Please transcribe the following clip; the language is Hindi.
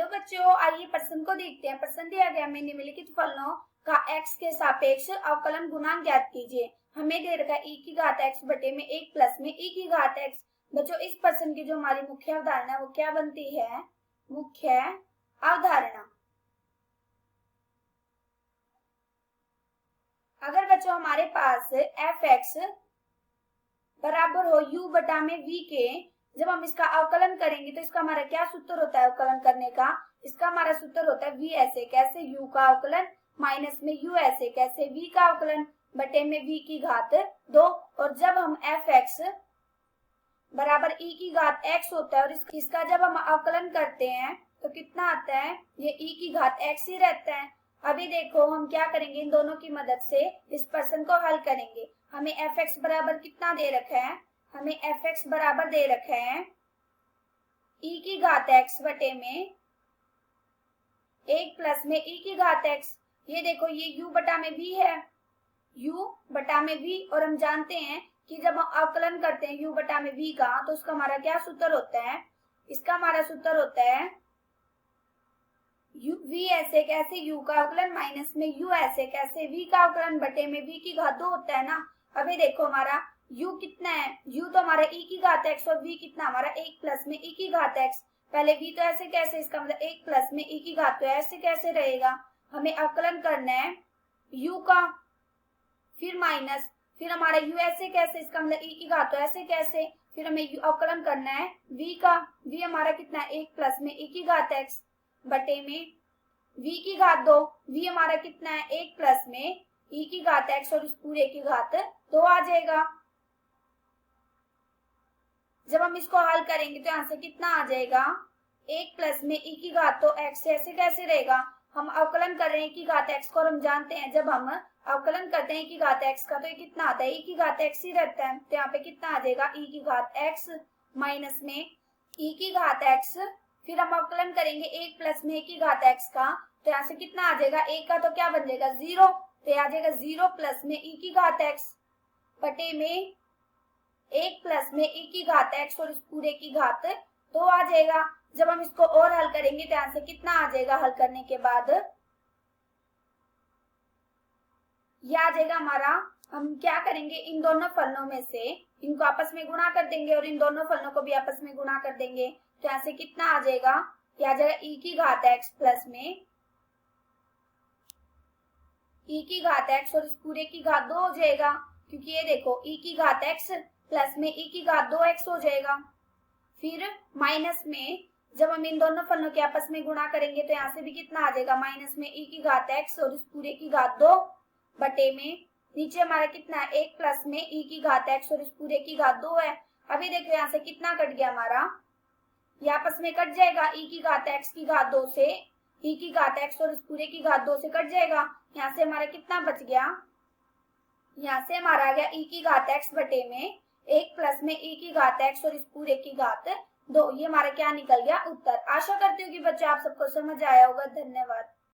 बच्चों, आइए प्रश्न को देखते हैं। प्रश्न दिया गया हमें निम्नलिखित फलनों का x के सापेक्ष अवकलन गुणांक ज्ञात कीजिए। हमें दे रखा है e की घात x बटे में 1 प्लस में e की घात x। बच्चों, इस प्रश्न की जो हमारी मुख्य अवधारणा है वो क्या बनती है? मुख्य अवधारणा। अगर बच्चों हमारे पास f(x) बराबर हो u बटा में v के, जब हम इसका अवकलन करेंगे तो इसका हमारा क्या सूत्र होता है अवकलन करने का? इसका हमारा सूत्र होता है v ऐसे कैसे u का अवकलन माइनस में u ऐसे कैसे v का अवकलन बटे में v की घात 2। और जब हम f(x) बराबर e की घात x होता है और इसका जब हम अवकलन करते हैं तो कितना आता है? ये e की घात x ही रहता है। अभी देखो हम क्या करेंगे, इन दोनों की मदद से इस प्रश्न को हल करेंगे। हमें f(x) बराबर कितना दे रखा है? हमें f(x) बराबर दे रखा है e की घात x बटे में 1 प्लस में e की घात x। ये देखो ये u बटा में v है, u बटा में v, और हम जानते हैं कि जब हम अवकलन करते हैं u बटा में v का तो उसका हमारा क्या सूत्र होता है? इसका हमारा सूत्र होता है v ऐसे कैसे u का अवकलन माइनस में u ऐसे कैसे v का अवकलन बटे में v की घात 2 होता है ना। अभी देखो हमारा u कितना है? u तो हमारा e की घात x और v कितना हमारा 1 प्लस में e की घात x। पहले v तो ऐसे कैसे, इसका मतलब 1 प्लस में e की घात तो ऐसे कैसे रहेगा। हमें अवकलन करना है u का, फिर माइनस, फिर हमारा u ऐसे कैसे, इसका मतलब e की घात तो ऐसे कैसे, फिर हमें अवकलन करना है v का। v हमारा कितना है? 1 प्लस में e की घात x बटे में v की घात 2। v हमारा कितना है? 1 प्लस में e की घात x और इस पूरे की घात 2 आ जाएगा। जब हम इसको हल करेंगे तो यहाँ से कितना आ जाएगा? 1 प्लस में e की घात तो x से ऐसे कैसे रहेगा। हम अवकलन कर रहे हैं e की घात x को और हम जानते हैं जब हम अवकलन करते हैं e की घात x का तो ये कितना आता है? e की घात x ही रहता है। तो यहाँ पे कितना आ जाएगा? e की घात x माइनस में e की घात x। फिर हम अवकलन करेंगे 1 प्लस में e की घात x का, तो यहाँ से कितना आ जाएगा? 1 का तो क्या बन जाएगा? 0। तो आ जाएगा 0 प्लस में e की घात x बटे में 1 प्लस में e की घात x और इस पूरे की घात 2 आ जाएगा। जब हम इसको और हल करेंगे तो यहाँ से कितना आ जाएगा? हल करने के बाद यह आ जाएगा हमारा, हम क्या करेंगे इन दोनों फलनों में से इनको आपस में गुणा कर देंगे और इन दोनों फलनों को भी आपस में गुणा कर देंगे। तो यहाँ से कितना आ जाएगा? यह आ जाएगा e की घात x प्लस में e की घात x और इस पूरे की घात 2 हो जाएगा, क्योंकि ये देखो e की घात x प्लस में e की घात 2x हो जाएगा। फिर माइनस में जब हम इन दोनों फलनों के आपस में गुणा करेंगे तो यहाँ से भी कितना आ जाएगा? माइनस में e की घात x और इस पूरे की घात 2 बटे में नीचे हमारा कितना है? 1 प्लस में e की घात x और इस पूरे की घात 2 है। अभी देखो यहाँ से कितना कट गया हमारा? ये आपस में कट जाएगा, e की घात x की घात 2 से e की घात x और इस पूरे की घात 2 से कट जाएगा। यहाँ से हमारा कितना बच गया? यहाँ से हमारा आ गया e की घात x बटे में 1 प्लस में e की घात x और इस पूरे की घात 2। ये हमारा क्या निकल गया? उत्तर। आशा करती हूँ कि बच्चे आप सबको समझ आया होगा। धन्यवाद।